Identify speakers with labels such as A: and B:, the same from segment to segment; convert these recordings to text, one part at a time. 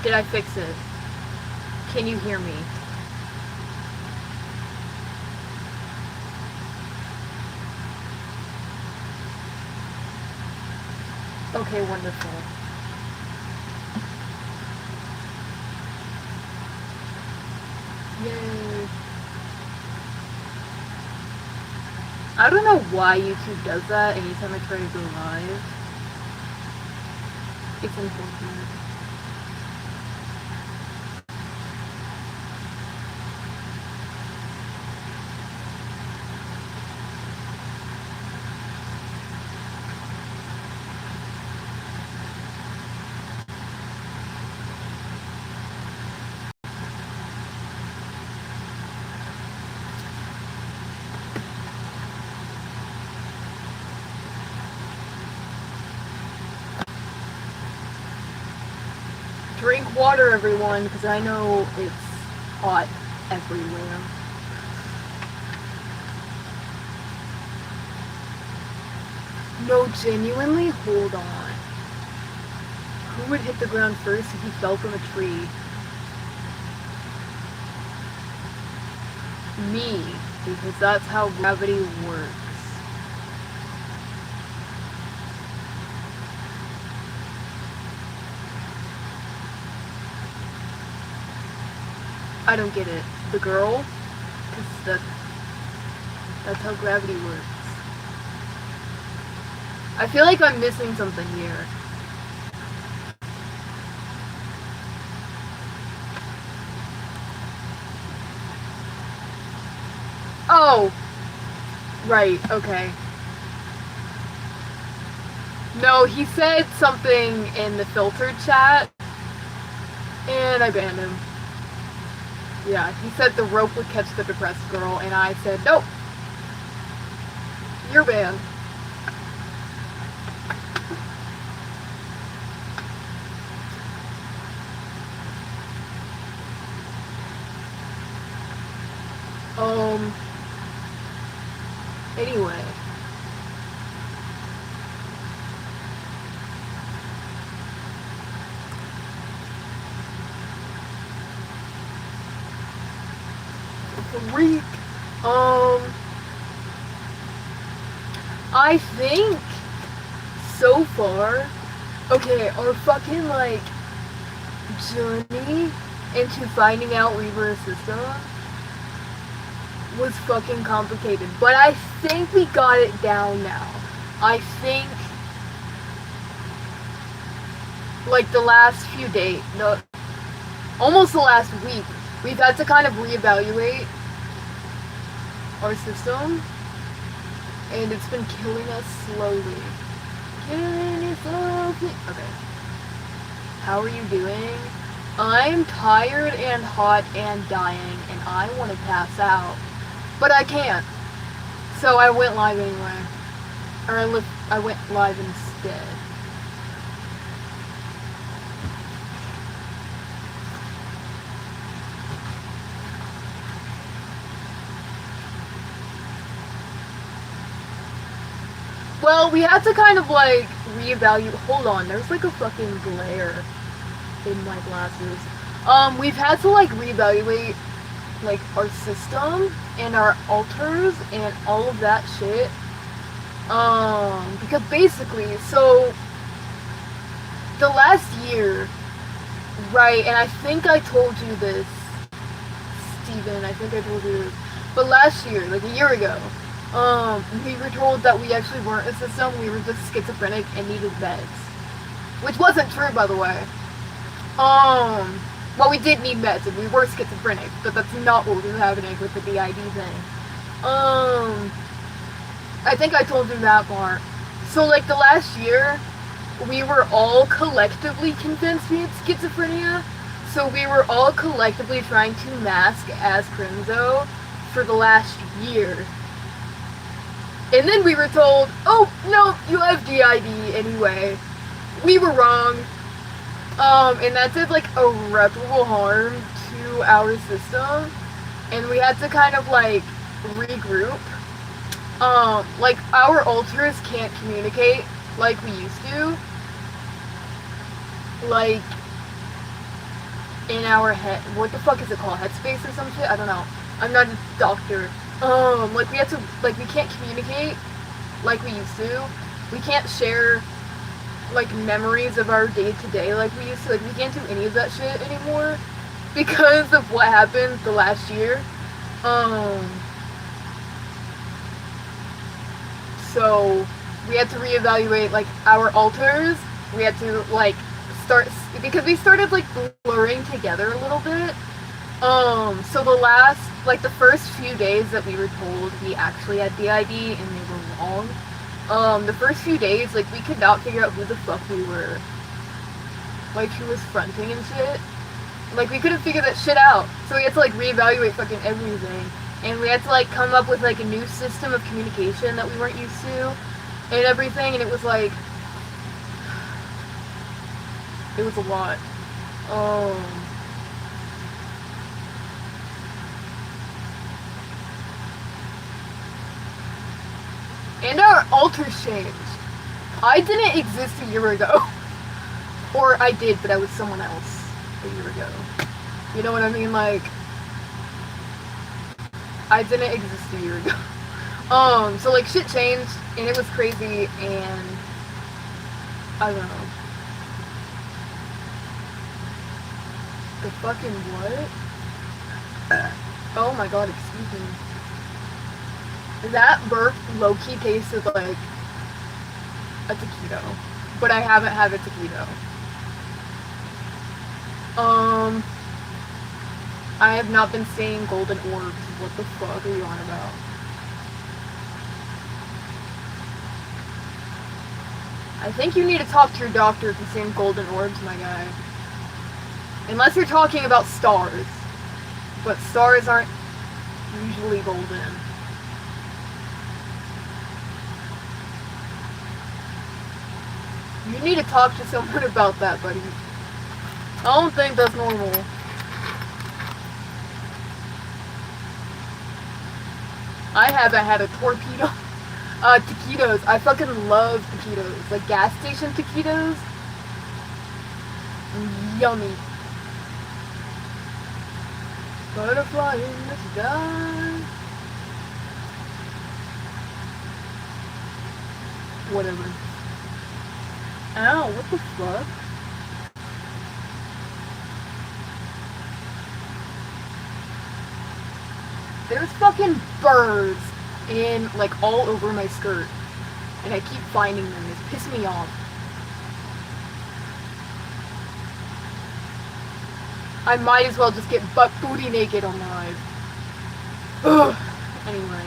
A: Did I fix it? Can you hear me? Okay, wonderful. Yay. I don't know why YouTube does that anytime I try to go live. It's unfortunate. Drink water, everyone, because I know it's hot everywhere. No, genuinely, hold on. Who would hit the ground first if he fell from a tree? Me, because that's how gravity works. I don't get it. The girl? Because that's how gravity works. I feel like I'm missing something here. Oh! Right, okay. No, he said something in the filtered chat, and I banned him. Yeah, he said the rope would catch the depressed girl, and I said, nope. You're banned. Anyway. Freak. I think so far, okay, our fucking like journey into finding out we were a system was fucking complicated, but I think we got it down now. I think like the last few days, no, almost the last week, we've had to kind of reevaluate our system, and it's been killing us slowly. Killing it slowly. Okay. How are you doing? I'm tired and hot and dying, and I want to pass out. But I can't. So I went live anyway. Or I went live instead. Well, we had to kind of like reevaluate. Hold on, there's like a fucking glare in my glasses. We've had to like reevaluate like our system and our alters and all of that shit. Because basically, so the last year, right, and I think I told you this, Steven, I think I told you this, but last year, like a year ago, we were told that we actually weren't a system, we were just schizophrenic and needed meds. Which wasn't true, by the way. Well, we did need meds and we were schizophrenic, but that's not what was happening with the DID thing. I think I told you that part. So, like, the last year, we were all collectively convinced we had schizophrenia, so we were all collectively trying to mask as Crimzo for the last year. And then we were told, oh, no, you have DID anyway. We were wrong. And that did, like, irreparable harm to our system. And we had to kind of, like, regroup. Like, our alters can't communicate like we used to. Like, in our head. What the fuck is it called? Headspace or some shit? I don't know. I'm not a doctor. Like we have to, like we can't communicate like we used to. We can't share like memories of our day to day like we used to. Like we can't do any of that shit anymore because of what happened the last year. So we had to reevaluate like our alters. We had to like start because we started like blurring together a little bit. So the first few days that we were told we actually had DID and they were wrong. The first few days, like, we could not figure out who the fuck we were. Like, who was fronting and shit. Like, we couldn't figure that shit out. So we had to, like, reevaluate fucking everything. And we had to, like, come up with, like, a new system of communication that we weren't used to. And everything, and it was, like... It was a lot. And our alters changed. I didn't exist a year ago. Or I did, but I was someone else a year ago. You know what I mean? Like, I didn't exist a year ago. So like shit changed and it was crazy and I don't know. The fucking what? Oh my god, excuse me. That burp low-key tasted like a taquito. But I haven't had a taquito. I have not been saying golden orbs. What the fuck are you on about? I think you need to talk to your doctor if you're saying golden orbs, my guy. Unless you're talking about stars. But stars aren't usually golden. You need to talk to someone about that, buddy. I don't think that's normal. I haven't had a torpedo. Taquitos. I fucking love taquitos. Like gas station taquitos. Yummy. Butterfly in the sky. Whatever. Ow, what the fuck? There's fucking birds in, like, all over my skirt. And I keep finding them. It's pissing me off. I might as well just get butt booty naked on live. Ugh. Anyway.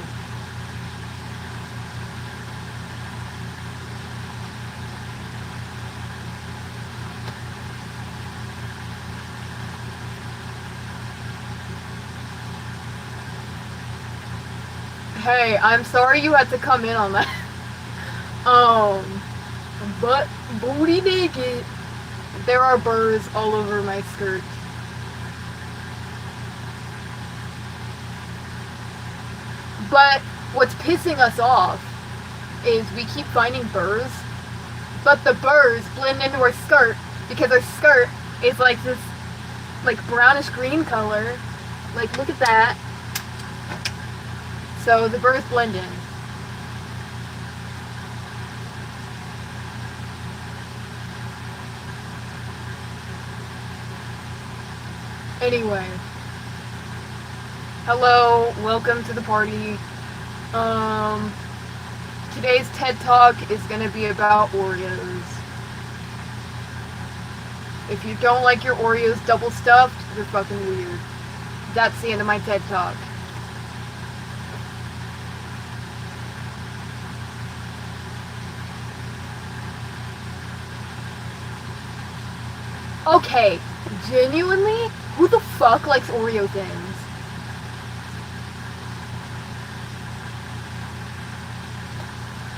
A: Hey, I'm sorry you had to come in on that. But booty naked. There are burrs all over my skirt. But what's pissing us off is we keep finding burrs, but the burrs blend into our skirt because our skirt is like this, like brownish green color. Like, look at that. So the burrs blend in. Anyway. Hello, welcome to the party. Today's TED Talk is gonna be about Oreos. If you don't like your Oreos double stuffed, you're fucking weird. That's the end of my TED Talk. Okay, genuinely, who the fuck likes Oreo thins?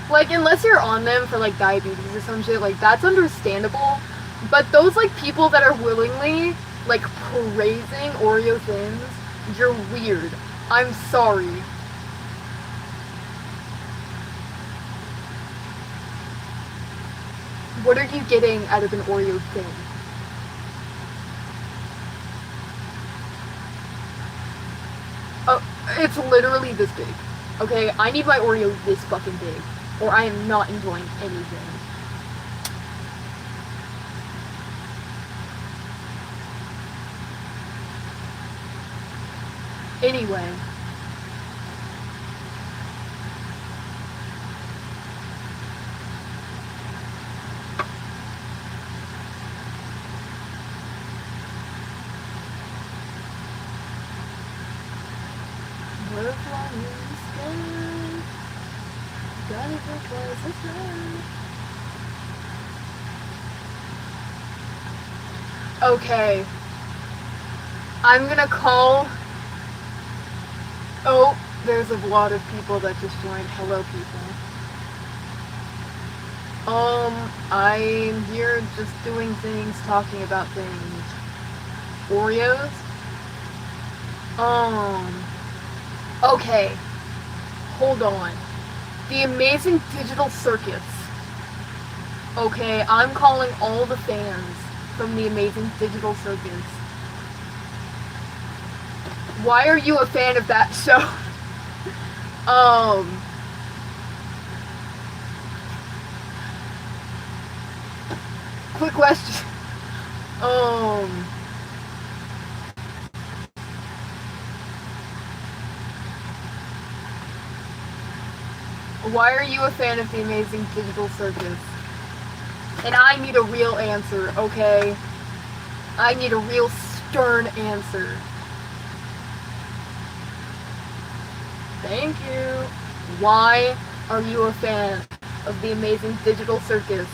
A: Like, unless you're on them for, like, diabetes or some shit, like, that's understandable. But those, like, people that are willingly, like, praising Oreo thins, you're weird. I'm sorry. What are you getting out of an Oreo thin? It's literally this big. Okay, I need my Oreo this fucking big, or I am not enjoying anything. Anyway. Butterfly in the sky. Got it for twice as high. Okay. I'm gonna call. Oh, there's a lot of people that just joined. Hello, people. I'm here just doing things, talking about things. Oreos? Okay. Hold on. The Amazing Digital Circus. Okay, I'm calling all the fans from the Amazing Digital Circus. Why are you a fan of that show? Quick question. Why are you a fan of the Amazing Digital Circus? And I need a real answer, okay? I need a real stern answer. Thank you. Why are you a fan of the Amazing Digital Circus?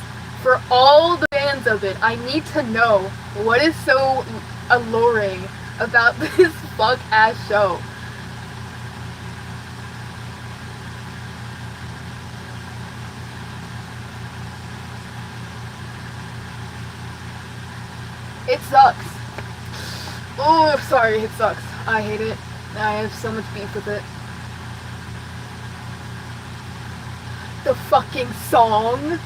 A: For all the fans of it, I need to know what is so alluring about this fuck-ass show. It sucks. Oh, sorry, it sucks. I hate it. I have so much beef with it. The fucking song.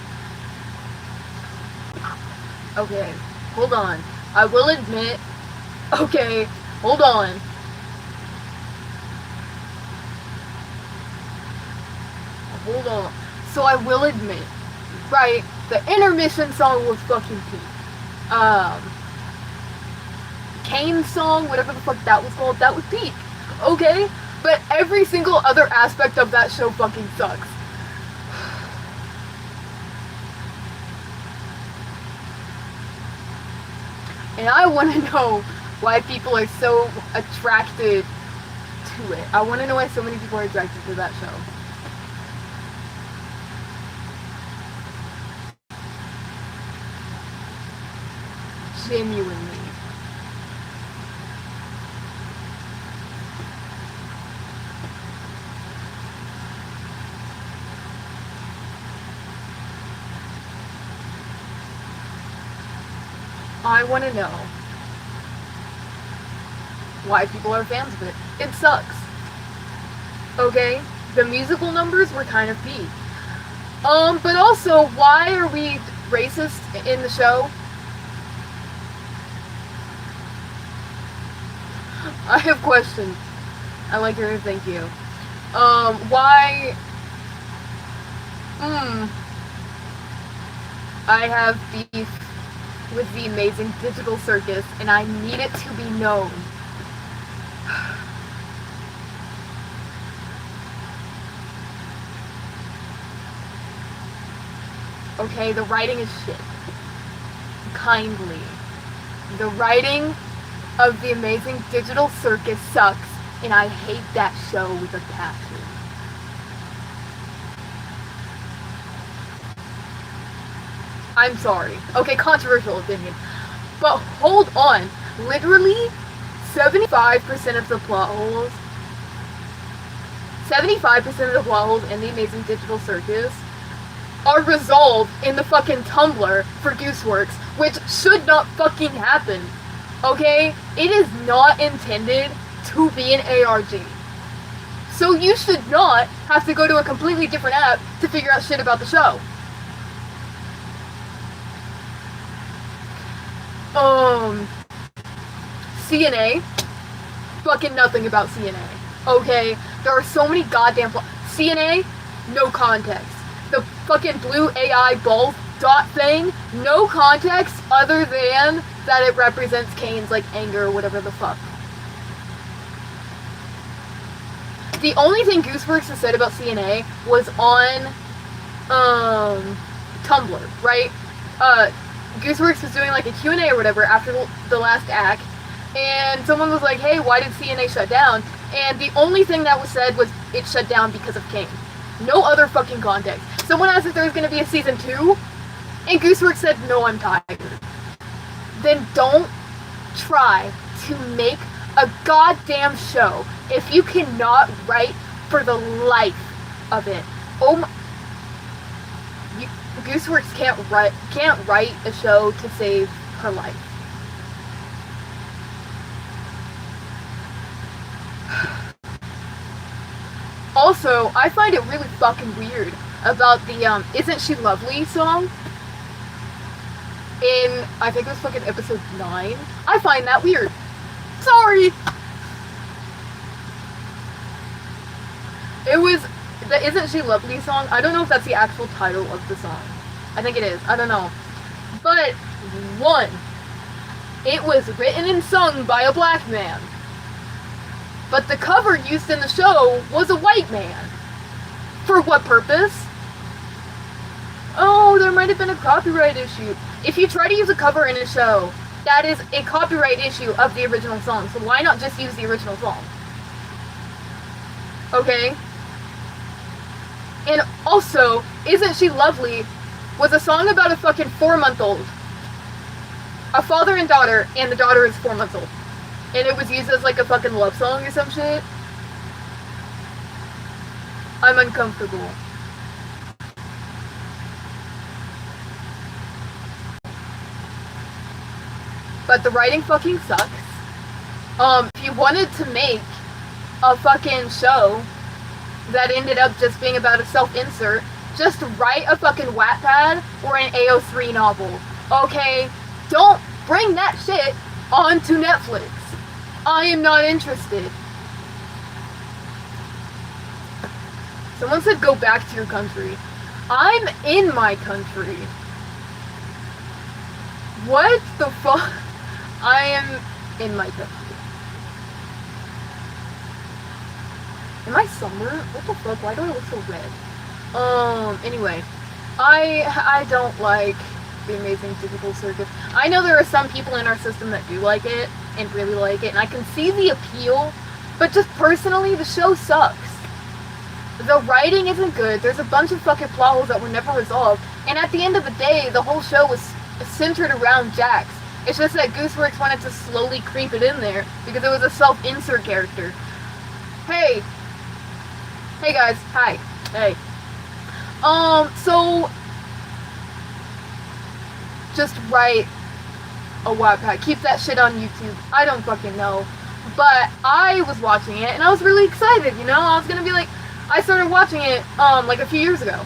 A: Okay, hold on. I will admit. Okay, hold on. Hold on. So I will admit, right, the intermission song was fucking peak. Kane's song, whatever the fuck that was called, that was peak. Okay? But every single other aspect of that show fucking sucks. And I want to know why people are so attracted to it. I want to know why so many people are attracted to that show. Genuinely. I want to know why people are fans of it. It sucks. Okay? The musical numbers were kind of peak. But also, why are we racist in the show? I have questions. I like her, thank you. Why? I have beef with the Amazing Digital Circus, and I need it to be known. Okay, the writing is shit. Kindly. The writing of the Amazing Digital Circus sucks, and I hate that show with a passion. I'm sorry. Okay, controversial opinion. But hold on. Literally, 75% of the plot holes, 75% of the plot holes in the Amazing Digital Circus are resolved in the fucking Tumblr for Gooseworks, which should not fucking happen. Okay? It is not intended to be an ARG. So you should not have to go to a completely different app to figure out shit about the show. CNA. Fucking nothing about CNA. Okay? There are so many goddamn CNA, no context. The fucking blue AI ball dot thing, no context other than that it represents Kane's, like, anger or whatever the fuck. The only thing Gooseworks has said about CNA was on, Tumblr, right? Gooseworks was doing, like, a Q&A or whatever after the last act, and someone was like, hey, why did CNA shut down? And the only thing that was said was it shut down because of Kane. No other fucking context. Someone asked if there was going to be a season 2, and Gooseworks said, no, I'm tired. Then don't try to make a goddamn show if you cannot write for the life of it. Oh my... Gooseworks can't write a show to save her life. Also, I find it really fucking weird about the Isn't She Lovely song in, I think it was fucking episode 9. I find that weird. Sorry! It was the Isn't She Lovely song. I don't know if that's the actual title of the song. I think it is. I don't know. But, one, it was written and sung by a black man. But the cover used in the show was a white man. For what purpose? Oh, there might have been a copyright issue. If you try to use a cover in a show, that is a copyright issue of the original song. So why not just use the original song? Okay? And also, Isn't She Lovely was a song about a fucking 4-month-old. A father and daughter, and the daughter is 4 months old. And it was used as like a fucking love song or some shit. I'm uncomfortable. But the writing fucking sucks. If you wanted to make a fucking show that ended up just being about a self-insert, just write a fucking Wattpad or an AO3 novel. Okay? Don't bring that shit onto Netflix. I am not interested. Someone said go back to your country. I'm in my country. What the fuck? I am in my country. Am I sunburned? What the fuck? Why do I look so red? Anyway. I don't like The Amazing Digital Circus. I know there are some people in our system that do like it, and really like it, and I can see the appeal, but just personally, the show sucks. The writing isn't good, there's a bunch of fucking plot holes that were never resolved, and at the end of the day, the whole show was centered around Jax. It's just that Gooseworks wanted to slowly creep it in there, because it was a self-insert character. Hey! Hey guys, hi. Hey. So... just write a Wattpad. Keep that shit on YouTube. I don't fucking know. But I was watching it, and I was really excited, you know? I was gonna be like... I started watching it, like a few years ago.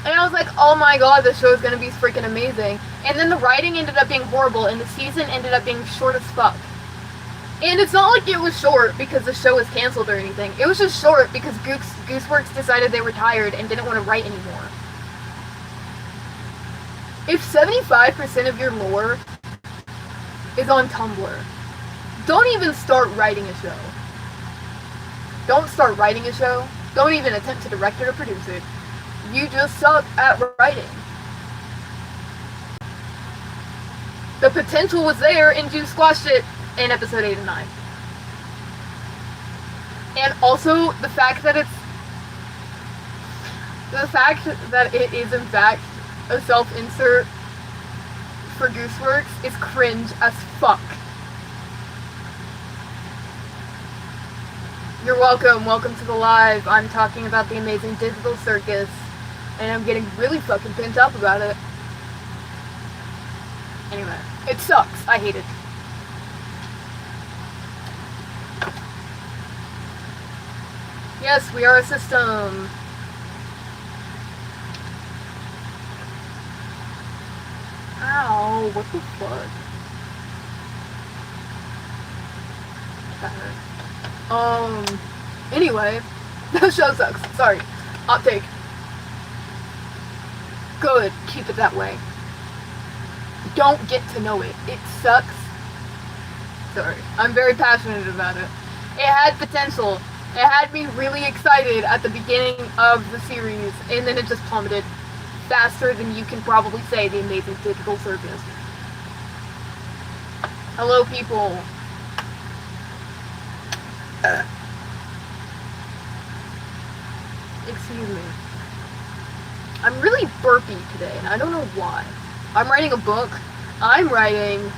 A: And I was like, oh my god, this show is gonna be freaking amazing. And then the writing ended up being horrible, and the season ended up being short as fuck. And it's not like it was short because the show was canceled or anything. It was just short because Gooseworks decided they were tired and didn't want to write anymore. If 75% of your lore is on Tumblr, don't even start writing a show. Don't start writing a show. Don't even attempt to direct it or produce it. You just suck at writing. The potential was there and you squashed it in episode 8 and 9. And also, the fact that it is in fact a self-insert for Gooseworks is cringe as fuck. You're welcome. Welcome to the live. I'm talking about The Amazing Digital Circus, and I'm getting really fucking pent up about it. Anyway, it sucks. I hate it. Yes, we are a system. Ow, what the fuck? That hurt. Anyway, that show sucks. Sorry. Hot take. Good. Keep it that way. Don't get to know it. It sucks. Sorry. I'm very passionate about it. It had potential. It had me really excited at the beginning of the series, and then it just plummeted faster than you can probably say the amazing digital service. Hello, people. Excuse me. I'm really burpy today, and I don't know why. I'm writing a book. I'm writing.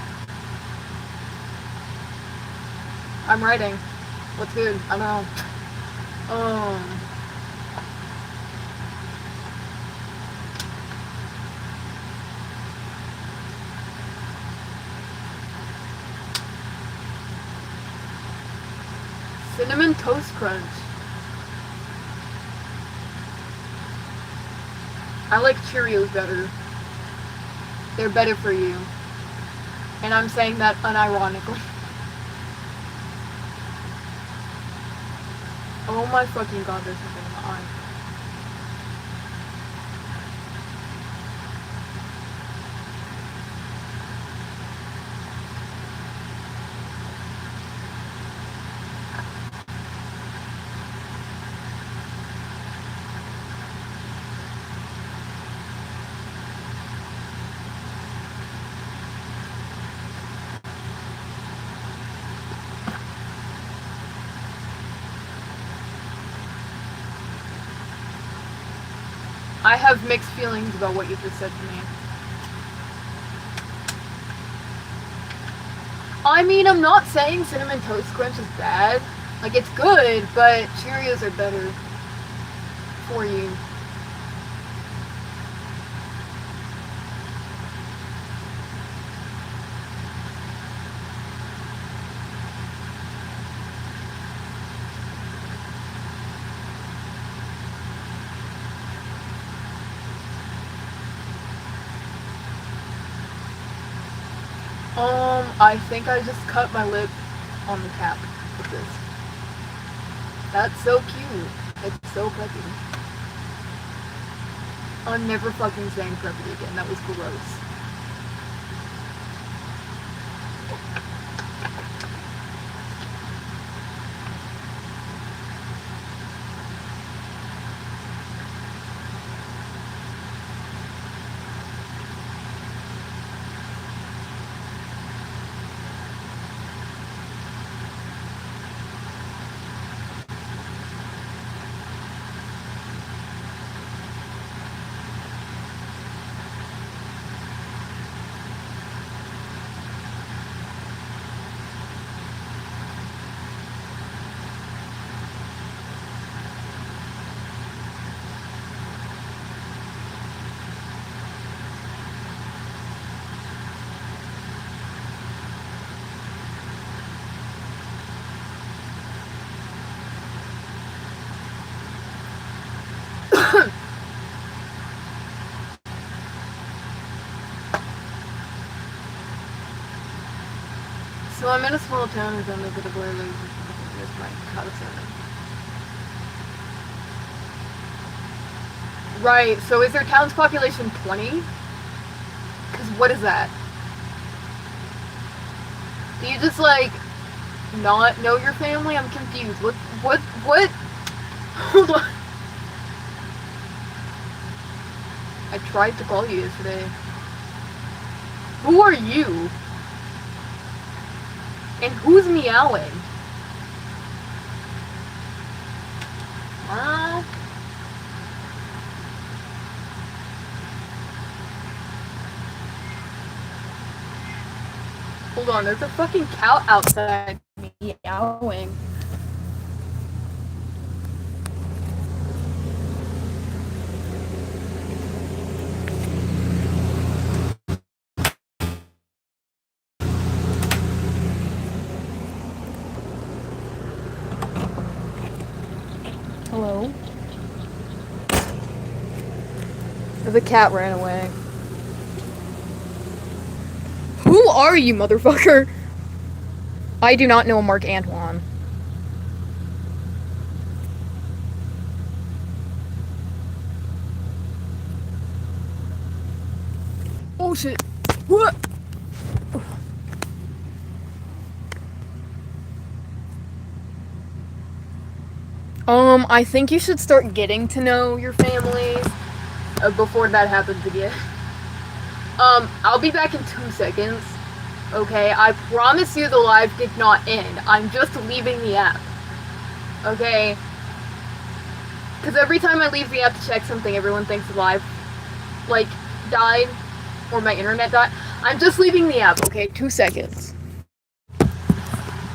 A: What's good? I don't know. Cinnamon Toast Crunch. I like Cheerios better. They're better for you. And I'm saying that unironically. Oh my fucking god, there's something in my eye. I have mixed feelings about what you just said to me. I mean, I'm not saying Cinnamon Toast Crunch is bad. Like, it's good, but Cheerios are better for you. I think I just cut my lip on the cap with this. That's so cute. It's so preppy. I'm never fucking saying preppy again. That was gross. So I'm in a small town with a bit of where there's my cousin. Right, so is their town's population 20? Because what is that? Do you just, like, not know your family? I'm confused. What? Hold on. I tried to call you yesterday. Who are you? And who's meowing? Hold on, there's a fucking cow outside meowing. Hello? The cat ran away. Who are you, motherfucker? I do not know Mark Antoine. Oh shit. What? I think you should start getting to know your families before that happens again. I'll be back in 2 seconds. Okay, I promise you the live did not end. I'm just leaving the app. Okay? Because every time I leave the app to check something, everyone thinks the live, like, died. Or my internet died. I'm just leaving the app, okay? 2 seconds.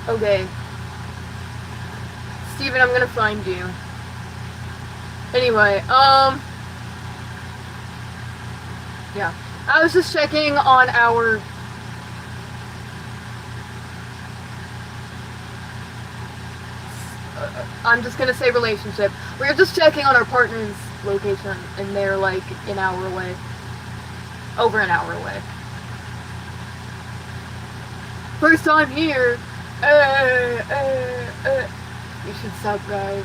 A: Okay. Steven, I'm gonna find you. Anyway, yeah. I was just checking on our... I'm just gonna say relationship. We were just checking on our partner's location, and they're like an hour away. Over an hour away. First time here. You should sub, guys.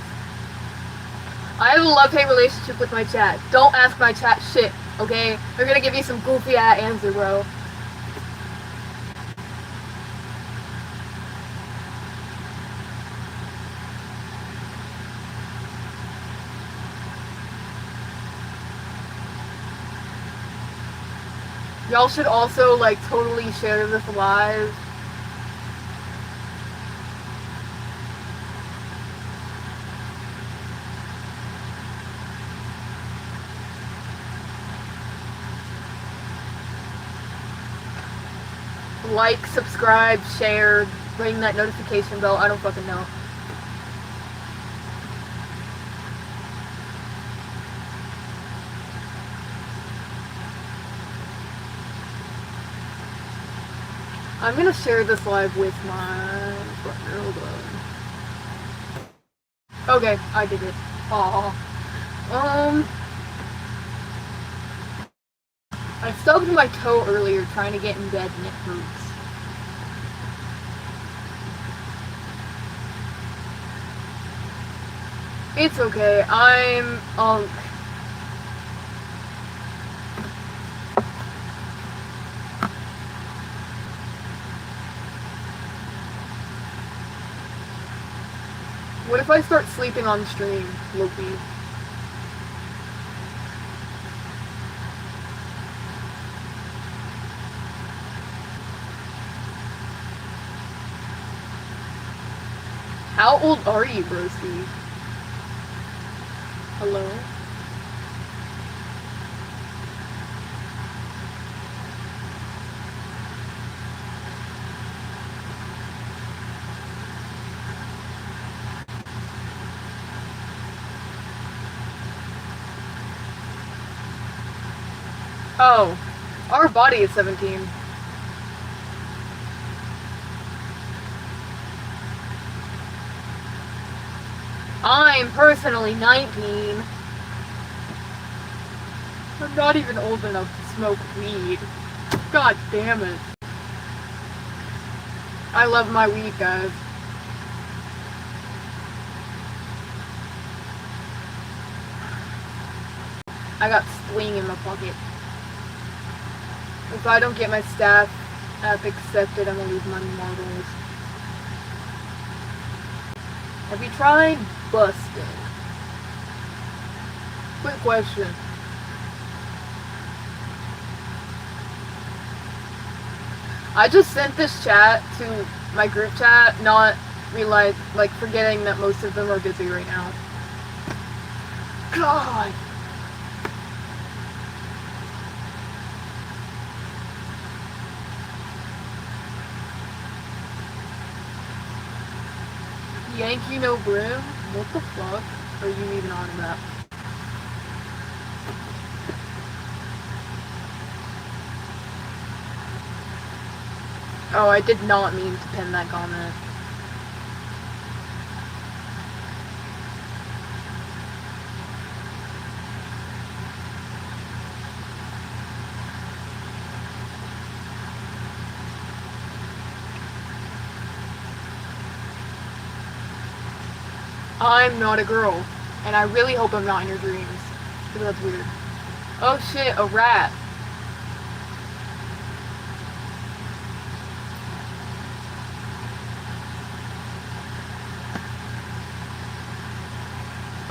A: I have a love-hate relationship with my chat. Don't ask my chat shit, okay? They're gonna give you some goofy-ass answer, bro. Y'all should also, like, totally share this live. Like, subscribe, share, ring that notification bell. I don't fucking know. I'm gonna share this live with my partner. Hold on. Okay, I did it. Aw. I stubbed my toe earlier trying to get in bed and it hurts. It's okay. What if I start sleeping on stream, Loki? How old are you, broski? Hello? Oh, our body is 17. I'm personally 19. I'm not even old enough to smoke weed. God damn it. I love my weed, guys. I got spling in my pocket. If I don't get my staff app accepted, I'm gonna lose my marbles. Have you tried busting? Quick question. I just sent this chat to my group chat, not realize, like, forgetting that most of them are busy right now. God! Yankee no brim? What the fuck are you even on about? Oh, I did not mean to pin that comment. I'm not a girl, and I really hope I'm not in your dreams, because that's weird. Oh shit, a rat.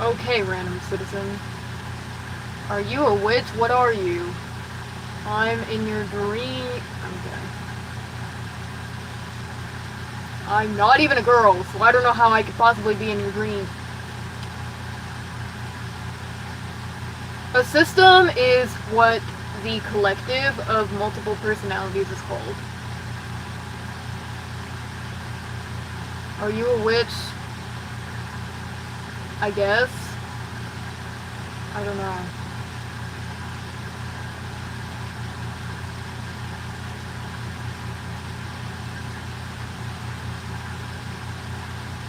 A: Okay, random citizen. Are you a witch? What are you? I'm in your dream. Okay. I'm not even a girl, so I don't know how I could possibly be in your dream. A system is what the collective of multiple personalities is called. Are you a witch? I guess. I don't know.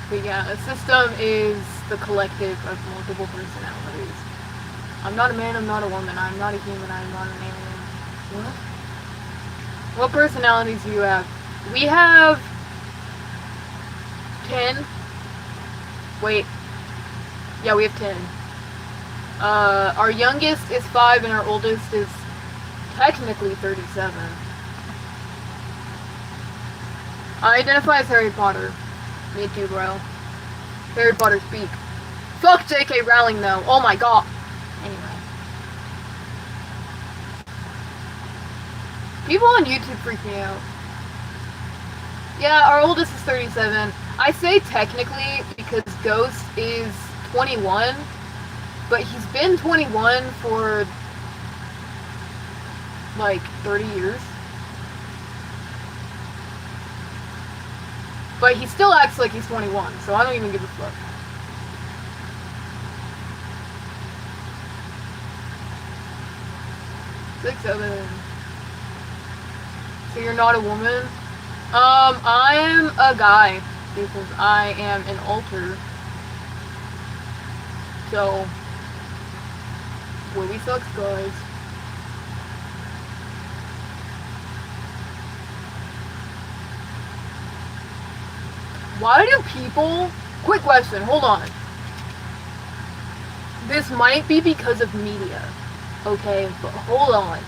A: But yeah, a system is the collective of multiple personalities. I'm not a man, I'm not a woman, I'm not a human, I'm not an alien. What? What personalities do you have? We have 10. Wait. Yeah, we have 10. Our youngest is 5 and our oldest is technically 37. I identify as Harry Potter. Me too, bro. Harry Potter speak. Fuck J.K. Rowling though. Oh my god. Anyway. People on YouTube freak me out. Yeah, our oldest is 37. I say technically because Ghost is 21, but he's been 21 for like 30 years. But he still acts like he's 21, so I don't even give a fuck. Six, 7. So you're not a woman? I'm a guy because I am an alter. So, Willie sucks, guys. Why do people... Quick question, hold on. This might be because of media, okay? But hold on.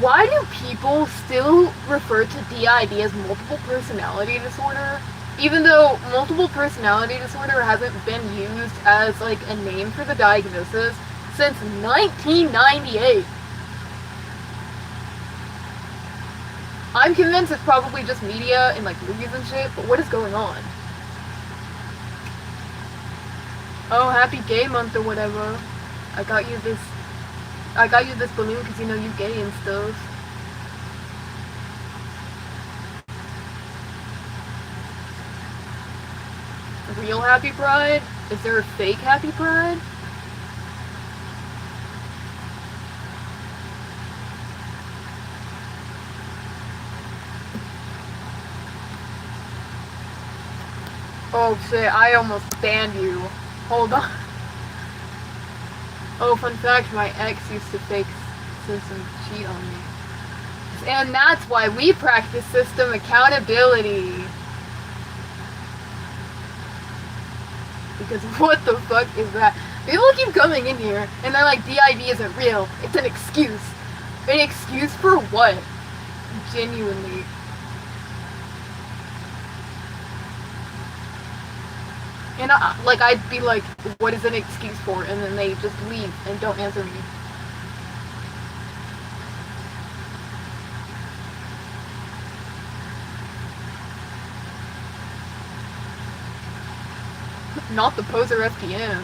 A: Why do people still refer to DID as multiple personality disorder? Even though multiple personality disorder hasn't been used as like a name for the diagnosis since 1998. I'm convinced it's probably just media and like movies and shit, but what is going on? Oh, happy gay month or whatever. I got you this balloon because you know you gay and stuff. Real happy pride? Is there a fake happy pride? Oh shit, I almost banned you. Hold on. Oh, fun fact, my ex used to fake system cheat on me. And that's why we practice system accountability. Because what the fuck is that? People keep coming in here and they're like, DID isn't real. It's an excuse. An excuse for what? Genuinely. And I'd be like, what is an excuse for? And then they just leave and don't answer me. Not the poser FTM.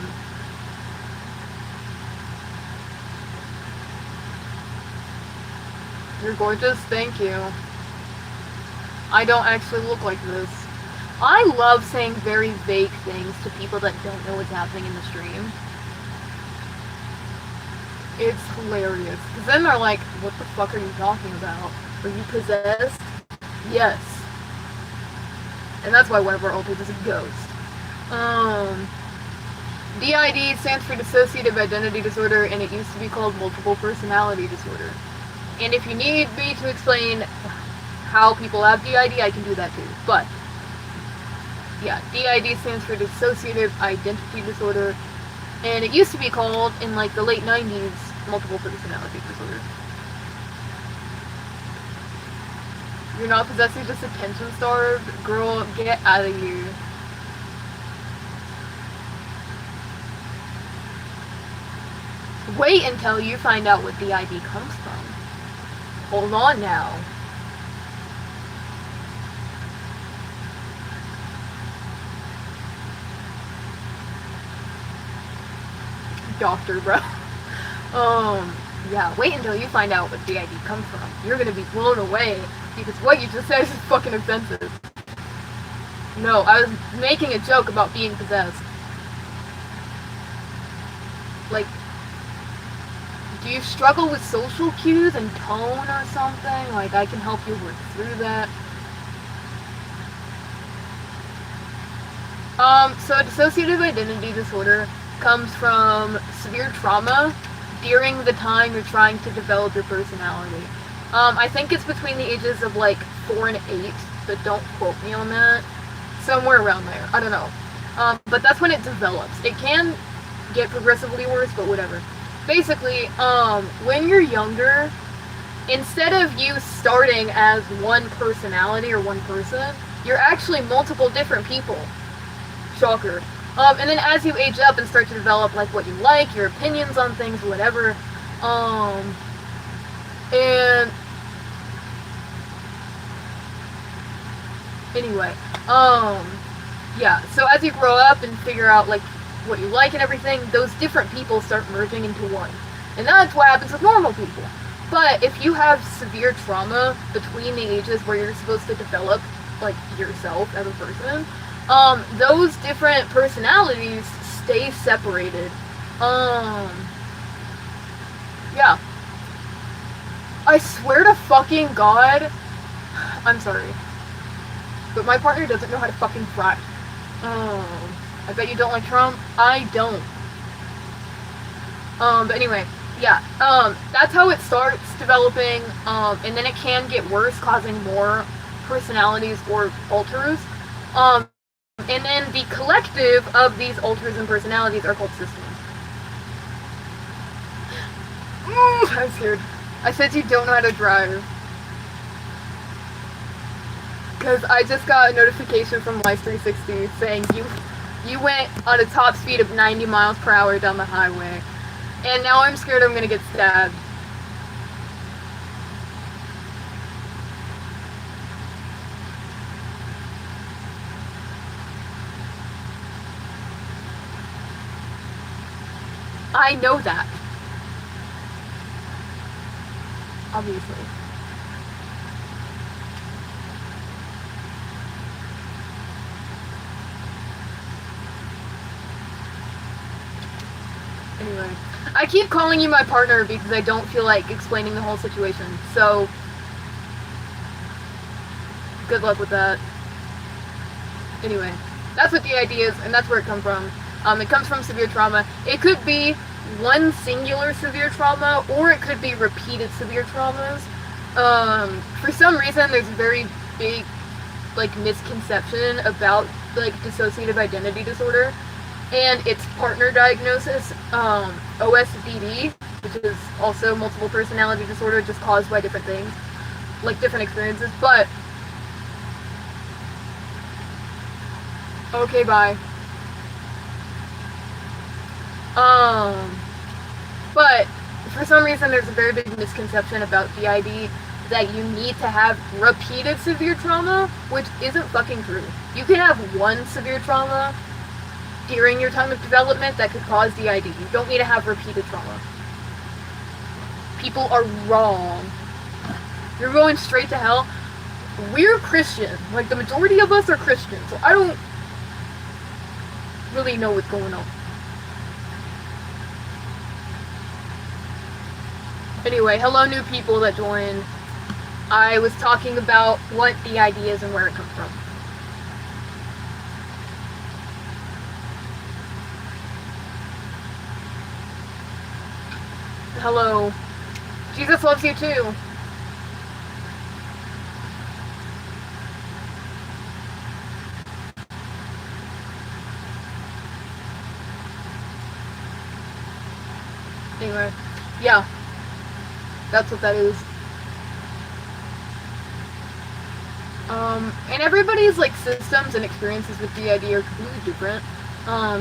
A: You're gorgeous, thank you. I don't actually look like this. I love saying very vague things to people that don't know what's happening in the stream. It's hilarious. Because then they're like, what the fuck are you talking about? Are you possessed? Yes. And that's why one of our alters is a ghost. DID stands for dissociative identity disorder, and it used to be called multiple personality disorder. And if you need me to explain how people have DID, I can do that too. But yeah, DID stands for dissociative identity disorder, and it used to be called, in like the late 90s, multiple personality disorder. You're not possessed, you're just attention starved? Girl, get out of here. Wait until you find out what the ID comes from. Hold on now. Doctor, bro. Yeah, wait until you find out what the ID comes from. You're gonna be blown away, because what you just said is fucking offensive. No, I was making a joke about being possessed. Like, do you struggle with social cues and tone or something? Like, I can help you work through that. So dissociative identity disorder comes from severe trauma during the time you're trying to develop your personality. I think it's between the ages of like 4 and 8, but don't quote me on that. Somewhere around there. I don't know. But that's when it develops. It can get progressively worse, but whatever. Basically, when you're younger, instead of you starting as one personality or one person, you're actually multiple different people. Shocker. And then as you age up and start to develop like what you like, your opinions on things, whatever, and anyway, yeah, so as you grow up and figure out like what you like and everything, those different people start merging into one. And that's what happens with normal people. But if you have severe trauma between the ages where you're supposed to develop like yourself as a person, those different personalities stay separated. Yeah. I swear to fucking God, I'm sorry, but my partner doesn't know how to fucking fry. I bet you don't like Trump. I don't. But anyway, yeah. That's how it starts developing, and then it can get worse, causing more personalities or alters. And then the collective of these alters and personalities are called systems. I'm scared. I said you don't know how to drive. Because I just got a notification from Life 360 saying you went on a top speed of 90 miles per hour down the highway. And now I'm scared I'm gonna get stabbed. I know that. Obviously. Anyway, I keep calling you my partner because I don't feel like explaining the whole situation, so good luck with that. Anyway, that's what the idea is, and that's where it comes from. It comes from severe trauma. It could be one singular severe trauma, or it could be repeated severe traumas. For some reason, there's a very big, like, misconception about, like, dissociative identity disorder, and its partner diagnosis, OSDD, which is also multiple personality disorder, just caused by different things, like, different experiences, but okay, bye. But for some reason there's a very big misconception about DID that you need to have repeated severe trauma, which isn't fucking true. You can have one severe trauma during your time of development that could cause DID. You don't need to have repeated trauma. People are wrong. You're going straight to hell. We're Christian. Like, the majority of us are Christian, so I don't really know what's going on. Anyway, hello new people that joined. I was talking about what the idea is and where it comes from. Hello. Jesus loves you too. Anyway, yeah. That's what that is. And everybody's, like, systems and experiences with DID are completely different.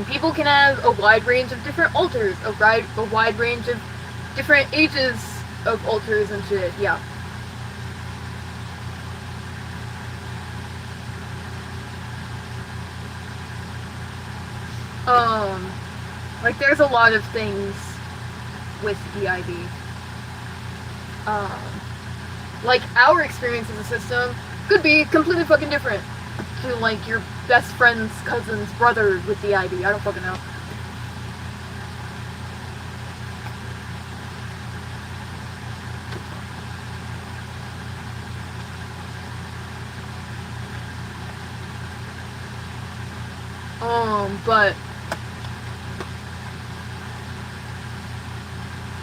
A: People can have a wide range of different alters, a wide range of different ages of alters and shit, yeah. Like there's a lot of things with DID. Like our experience as a system could be completely fucking different to like your best friend's cousin's brother with DID. I don't fucking know. But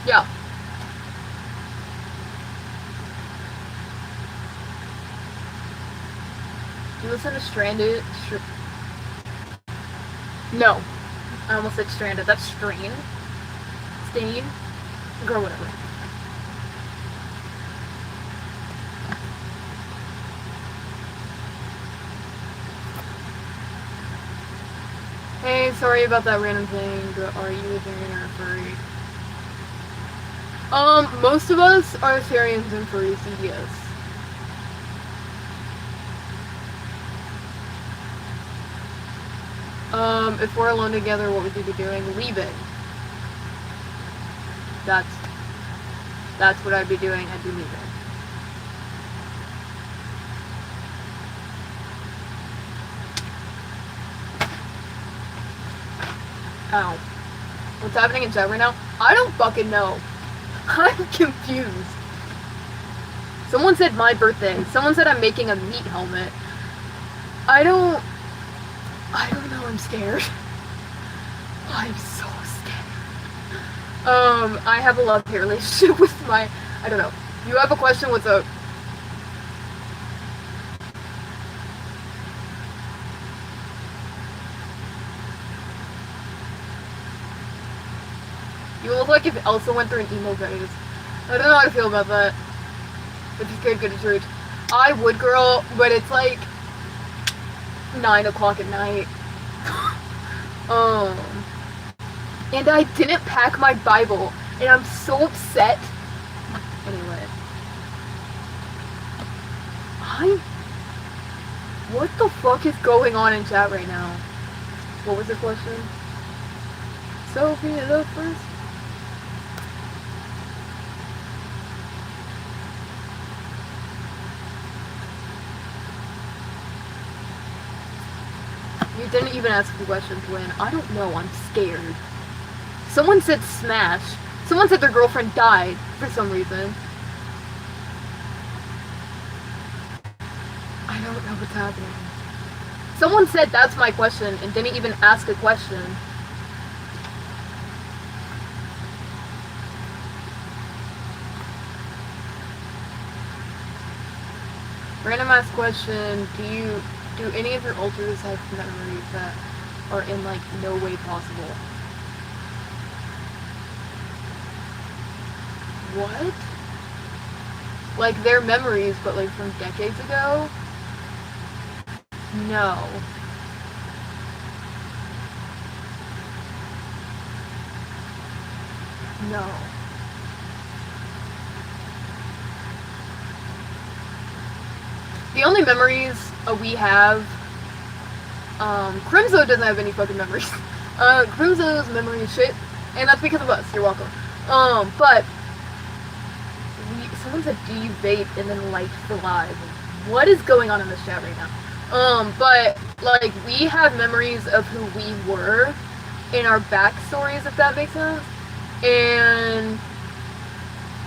A: yeah. Do you listen to Stranded? No. I almost said Stranded. That's Strain. Stain? Girl, whatever. Hey, sorry about that random thing, but are you a vegan or a furry? Most of us are Syrians and furries, so yes. If we're alone together, what would you be doing? Leaving. That's what I'd be doing. I'd be leaving. Ow. What's happening in chat right now? I don't fucking know. I'm confused. Someone said my birthday. Someone said I'm making a meat helmet. I don't know. I'm scared. I'm so scared. I have a love-hate relationship with my... I don't know. You have a question? What's up? You look like if Elsa went through an emo phase. I don't know how to feel about that. If you're scared, go to church. I would, girl, but it's like 9 o'clock at night. And I didn't pack my Bible, and I'm so upset. Anyway. What the fuck is going on in chat right now? What was the question? Sophie, hello first? You didn't even ask the question, Twin. I don't know, I'm scared. Someone said smash. Someone said their girlfriend died for some reason. I don't know what's happening. Someone said that's my question and didn't even ask a question. Random ask question, do any of your alters have memories that are in like no way possible? What? Like they're memories but like from decades ago? No. No. The only memories we have, Crimzo doesn't have any fucking memories. Crimzo's memory is shit, and that's because of us. You're welcome. But someone said, "Do you vape?" and then liked the live. What is going on in this chat right now? But like we have memories of who we were in our backstories, if that makes sense, and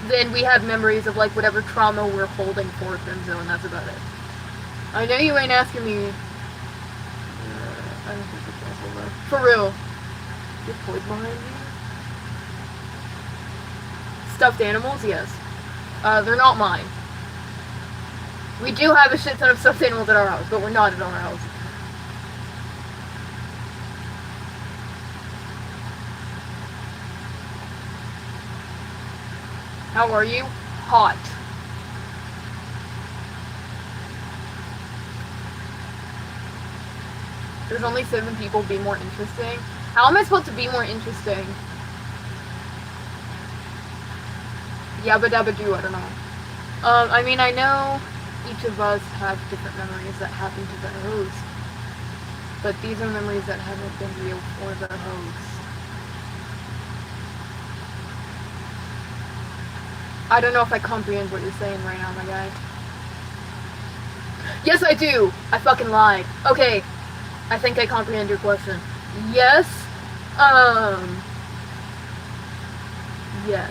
A: then we have memories of like whatever trauma we're holding for Crimzo, and that's about it. I know you ain't asking me. I don't think it's possible though. For real. Your toys behind me? Stuffed animals? Yes. They're not mine. We do have a shit ton of stuffed animals at our house, but we're not at our house. How are you? Hot. There's only 7 people. Be more interesting. How am I supposed to be more interesting? Yabba dabba do, I don't know. I mean, I know each of us have different memories that happen to the host, but these are memories that haven't been real for the host. I don't know if I comprehend what you're saying right now, my guy. Yes, I do! I fucking lied. Okay, I think I comprehend your question. Yes, yes.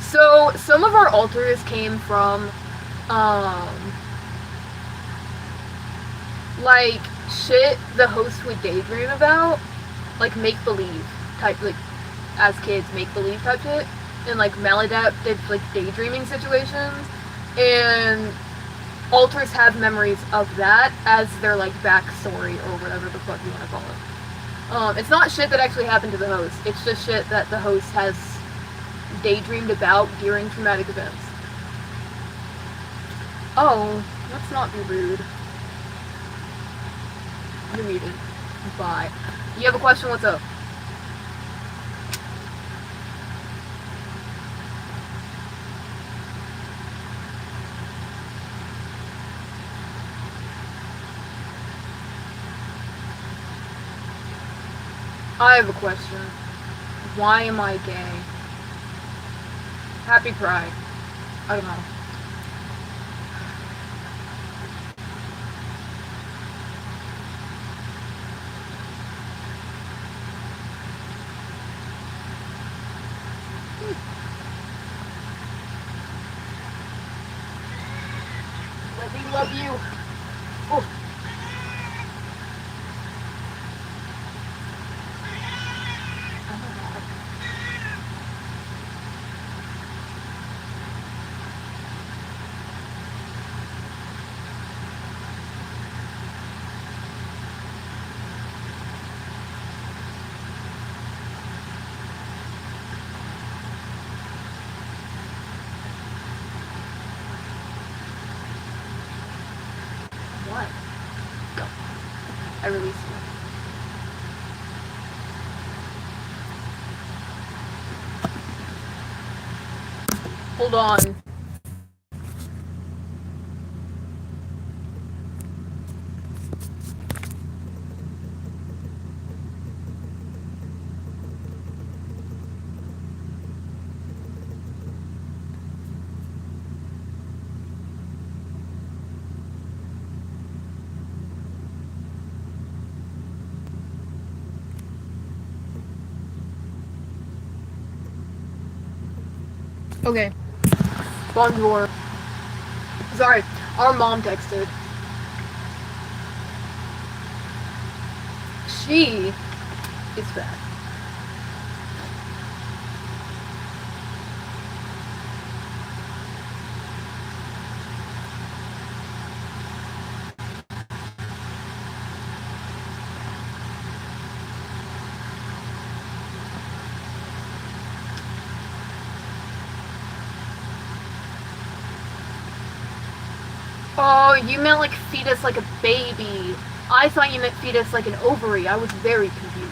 A: So, some of our alters came from, like, shit the host would daydream about, like, make-believe type, like, as kids, make-believe type shit, and, like, maladaptive, like, daydreaming situations, and alters have memories of that as their, like, backstory, or whatever the fuck you want to call it. It's not shit that actually happened to the host, it's just shit that the host has daydreamed about during traumatic events. Oh, let's not be rude. You're muted. Bye. You have a question? What's up? I have a question. Why am I gay? Happy Pride. I don't know. Let me love you. Oh. What? Go. I release you. Hold on. Okay. Bonjour. Sorry, our mom texted. She is fat. Oh, you meant like fetus like a baby. I thought you meant fetus like an ovary. I was very confused.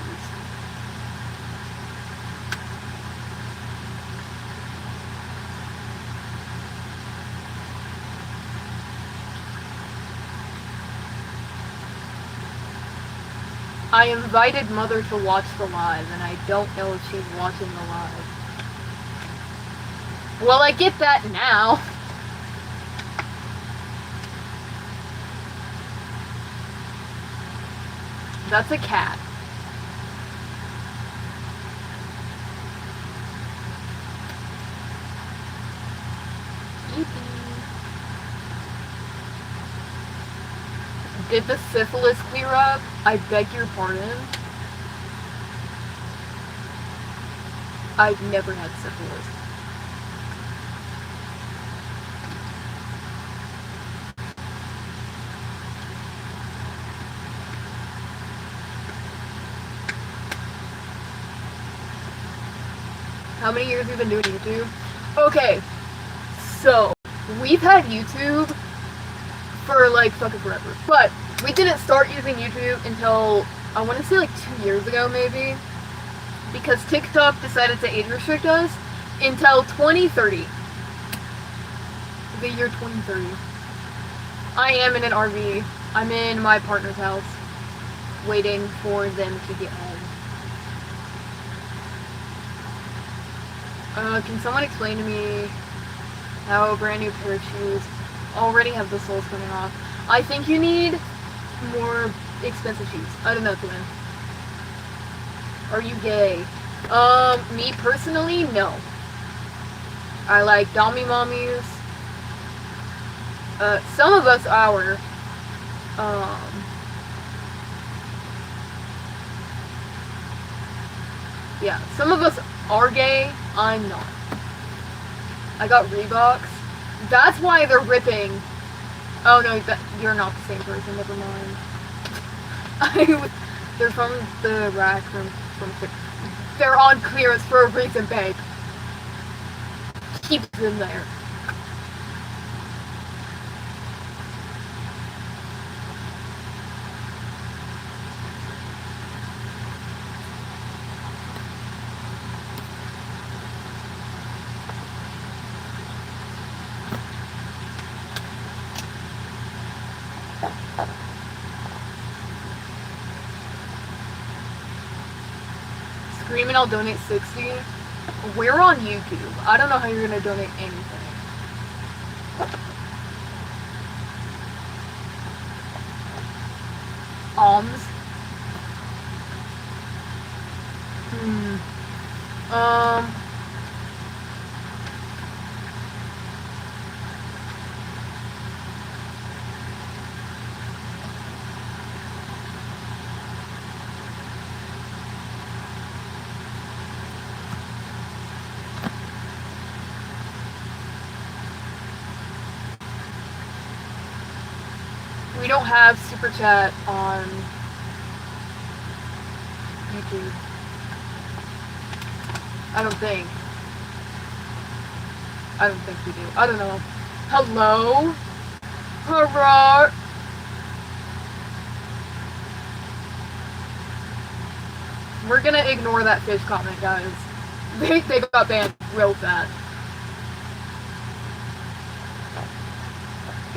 A: I invited Mother to watch the live, and I don't know if she's watching the live. Well, I get that now. That's a cat. Did the syphilis clear up? I beg your pardon. I've never had syphilis. How many years have you been doing YouTube? Okay, so we've had YouTube for like fucking forever, but We didn't start using YouTube until, I want to say like 2 years ago maybe, because TikTok decided to age restrict us until 2030. The year 2030. I am in an RV. I'm in my partner's house, waiting for them to get home. Can someone explain to me how a brand new pair of shoes already have the soles coming off? I think you need more expensive shoes. I don't know, Glenn. Are you gay? Me personally, no. I like Dommy Mommies. Some of us are. Yeah, some of us are gay. I'm not. I got Reeboks. That's why they're ripping. Oh no, you're not the same person. Never mind. They're from the rack from. They're on clearance for a reason, babe. Keep them there. Screaming, I'll donate 60. We're on YouTube. I don't know how you're gonna donate anything. Alms. We don't have Super Chat on YouTube. I don't think we do. I don't know. Hello? Hurrah! We're gonna ignore that fish comment, guys. They got banned real fast.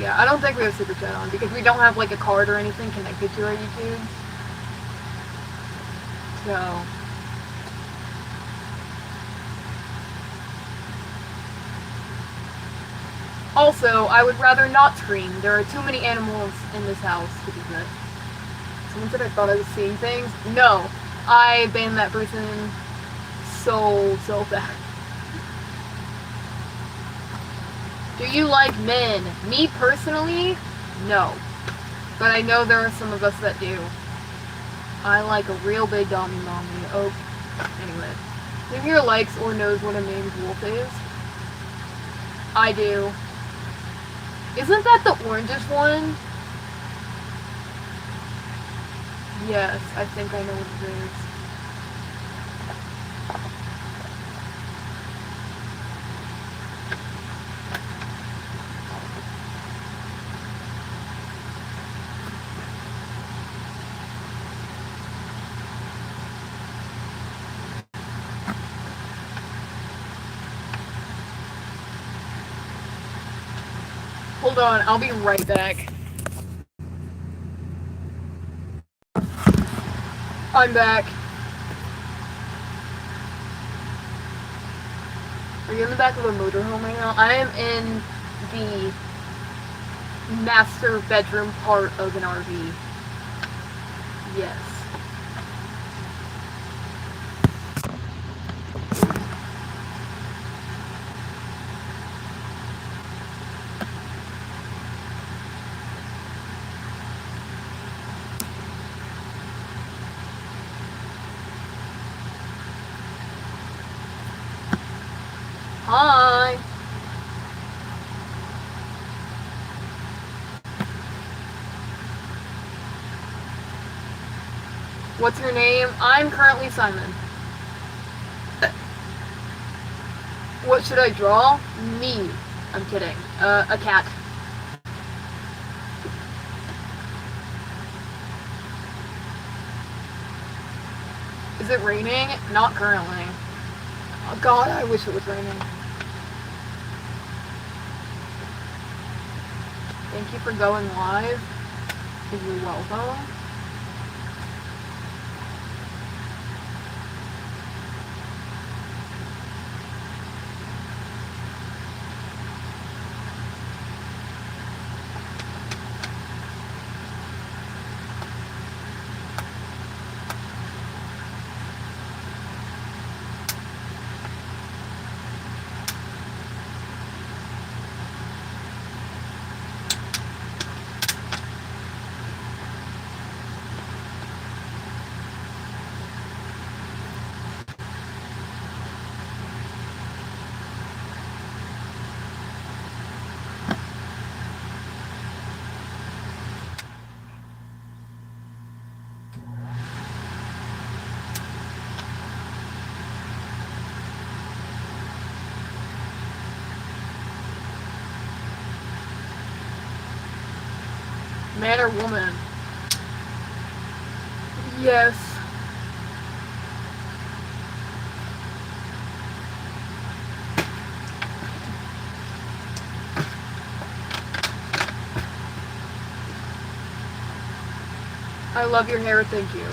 A: Yeah, I don't think we have Super Chat on because we don't have like a card or anything connected to our YouTube. So. Also, I would rather not scream. There are too many animals in this house to do that. Someone said I thought I was seeing things. No, I banned that person so fast. Do you like men? Me personally, no. But I know there are some of us that do. I like a real big Dommy Mommy. Oh, anyway. Who here likes or knows what a named wolf is? I do. Isn't that the orangish one? Yes, I think I know what it is. Hold on, I'll be right back. I'm back. Are you in the back of a motorhome right now? I am in the master bedroom part of an RV. Yes. Hi. What's your name? I'm currently Simon. What should I draw? Me. I'm kidding. A cat. it raining? Not currently. Oh god, I wish it was raining. Thank you for going live. You're welcome. Man or woman? Yes. I love your hair, thank you.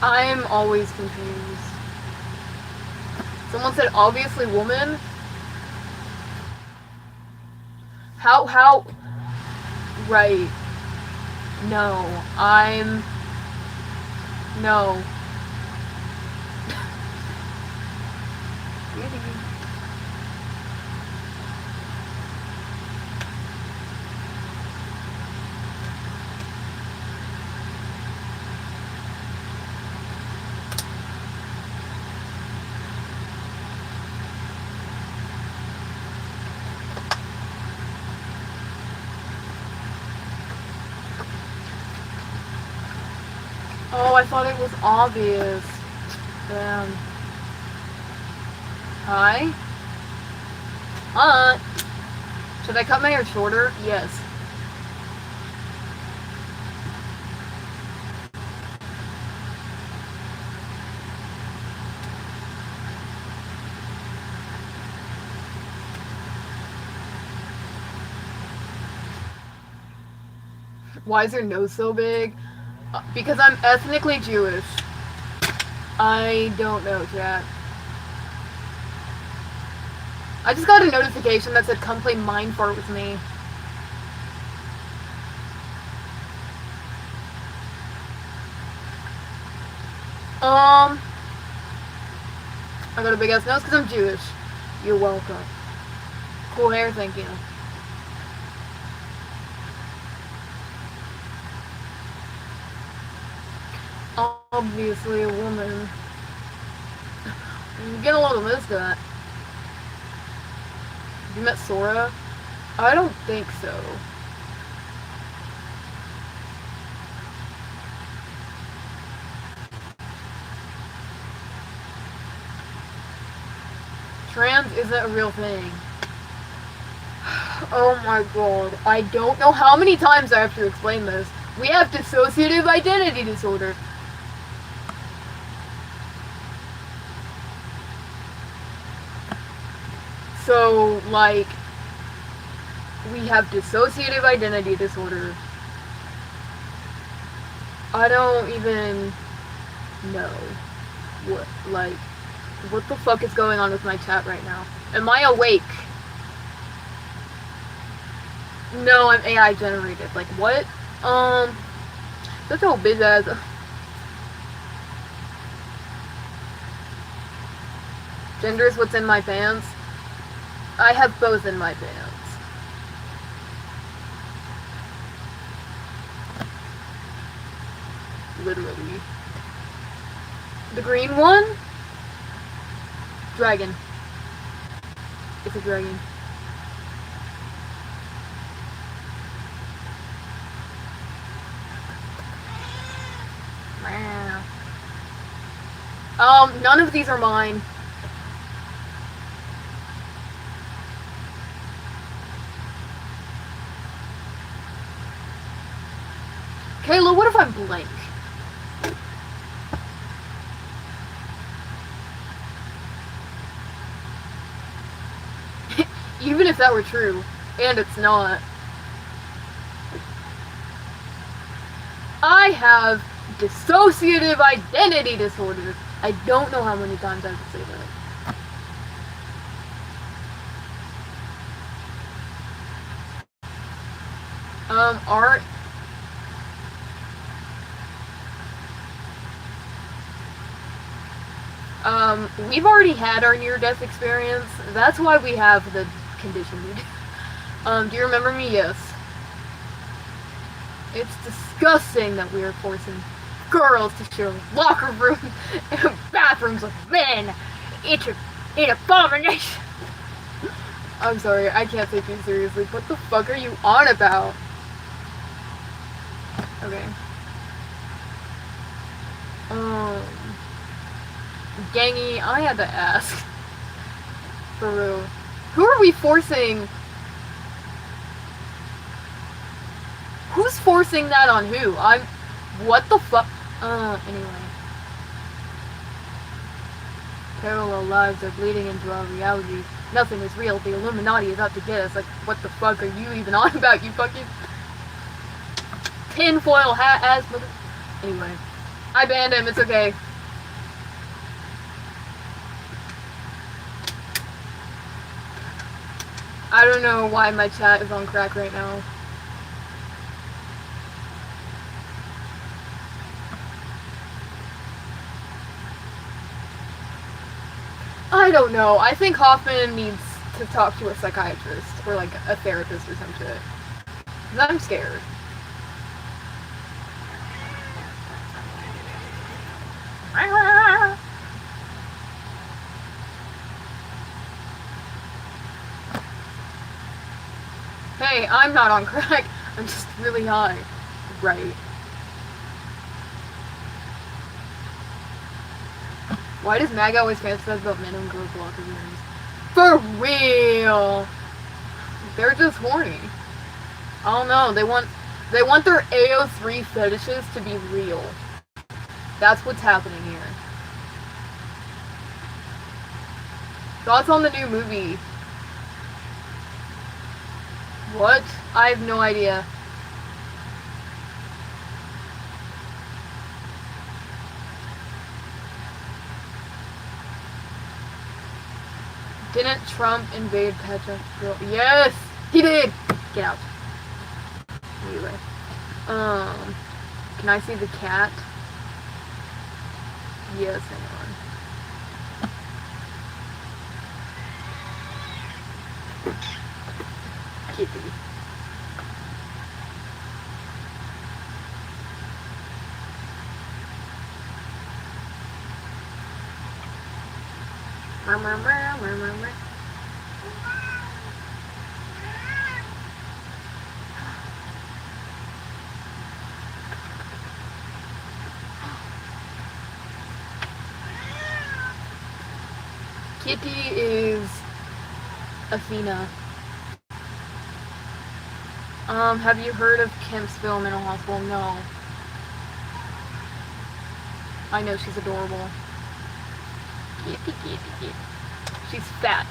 A: I'm always confused. Someone said obviously woman. How? Right. No. No. Oh, I thought it was obvious. Damn. Hi? Should I cut my hair shorter? Yes. Why is your nose so big? Because I'm ethnically Jewish. I don't know, chat. I just got a notification that said come play Mindfart with me. I got a big ass nose because I'm Jewish. You're welcome. Cool hair, thank you. Obviously a woman. You get a little miss that. Have you met Sora? I don't think so. Trans isn't a real thing. Oh my god. I don't know how many times I have to explain this. We have dissociative identity disorder. So, like, we have dissociative identity disorder. I don't even know what the fuck is going on with my chat right now? Am I awake? No, I'm AI generated. Like, what? That's a bitch ass. Gender is what's in my pants. I have both in my pants. Literally. The green one? Dragon. It's a dragon. None of these are mine. Kayla, what if I'm blank? Even if that were true, and it's not. I have dissociative identity disorder. I don't know how many times I have to say that. Art. We've already had our near-death experience. That's why we have the condition we do. Do you remember me? Yes. It's disgusting that we are forcing girls to share locker rooms and bathrooms with men. It's an abomination. I'm sorry, I can't take you seriously. What the fuck are you on about? Okay. Gangy, I had to ask. For real. Who are we forcing? Who's forcing that on who? What the fuck? Anyway. Parallel lives are bleeding into our reality. Nothing is real. The Illuminati is out to get us. Like, what the fuck are you even on about, you fucking tinfoil hat ass mother. Anyway. I banned him, it's okay. I don't know why my chat is on crack right now. I don't know. I think Hoffman needs to talk to a psychiatrist or like a therapist or some shit. 'Cause I'm scared. Hey, I'm not on crack. I'm just really high. Right. Why does Mag always fantasize about men and girls locker rooms? For real! They're just horny. I don't know. They want their AO3 fetishes to be real. That's what's happening here. Thoughts on the new movie? What? I have no idea. Didn't Trump invade Petra? Yes! He did! Get out. Anyway. Can I see the cat? Yes, hang on. Kitty. Kitty is Athena. Have you heard of Kempsville Mental Hospital? No. I know, she's adorable. Kitty, kitty, kitty. She's fat.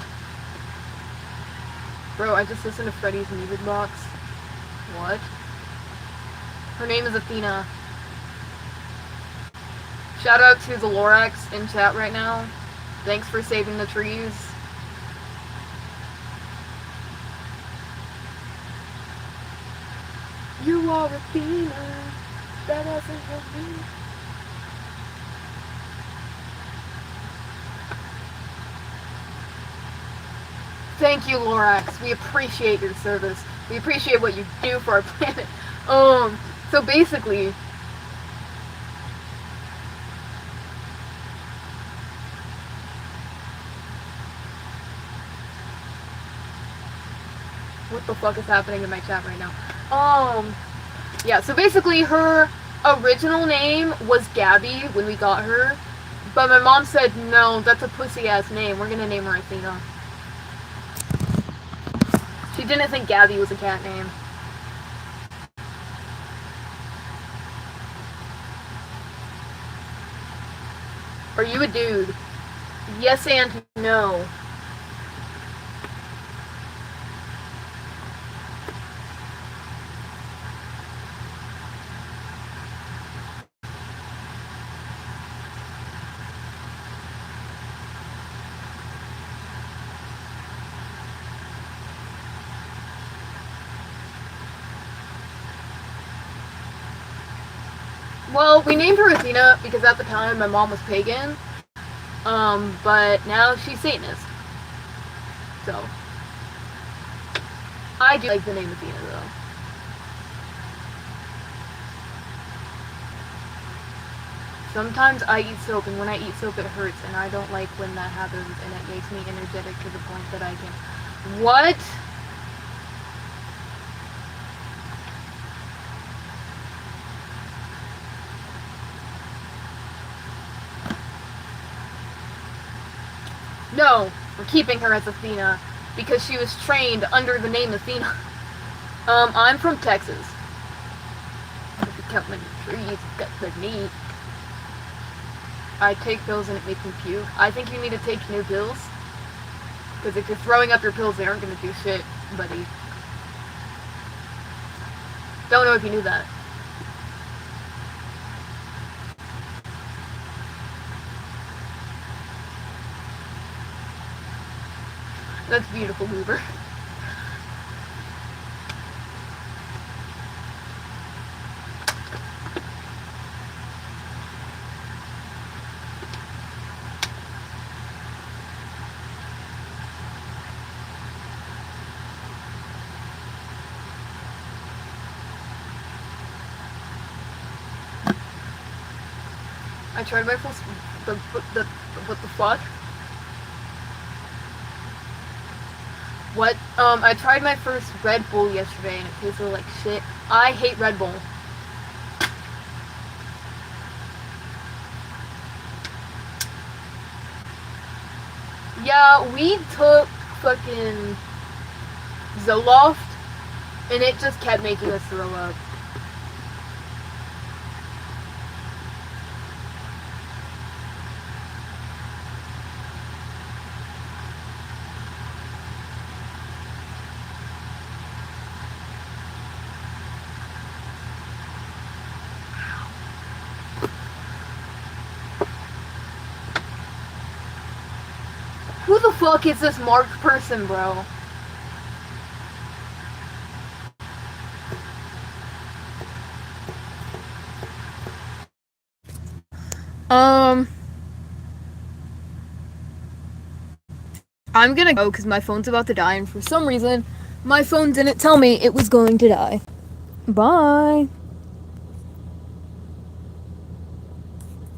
A: Bro, I just listened to Freddy's Music Box. What? Her name is Athena. Shout out to the Lorax in chat right now. Thanks for saving the trees. You are Athena. That hasn't helped me. Thank you, Lorax. We appreciate your service. We appreciate what you do for our planet. So basically, what the fuck is happening in my chat right now? Yeah, so basically her original name was Gabby when we got her, But my mom said, no, that's a pussy-ass name. We're gonna name her Athena. She didn't think Gabby was a cat name. Are you a dude? Yes and no. Well, we named her Athena because at the time my mom was pagan, but now she's Satanist. So, I do like the name Athena though. Sometimes I eat soap, and when I eat soap it hurts, and I don't like when that happens, and it makes me energetic to the point that I can... What? No, we're keeping her as Athena because she was trained under the name Athena. I'm from Texas. If you count many trees, got the meat. I take pills and it makes me puke. I think you need to take new pills. Because if you're throwing up your pills, they aren't going to do shit, buddy. Don't know if you knew that. That's beautiful, Goober. I tried my full... what the fuck? What? I tried my first Red Bull yesterday and it tasted like shit. I hate Red Bull. Yeah, we took fucking Zoloft and it just kept making us throw up. Who the fuck is this Mark person, bro? I'm gonna go because my phone's about to die, and for some reason, my phone didn't tell me it was going to die. Bye.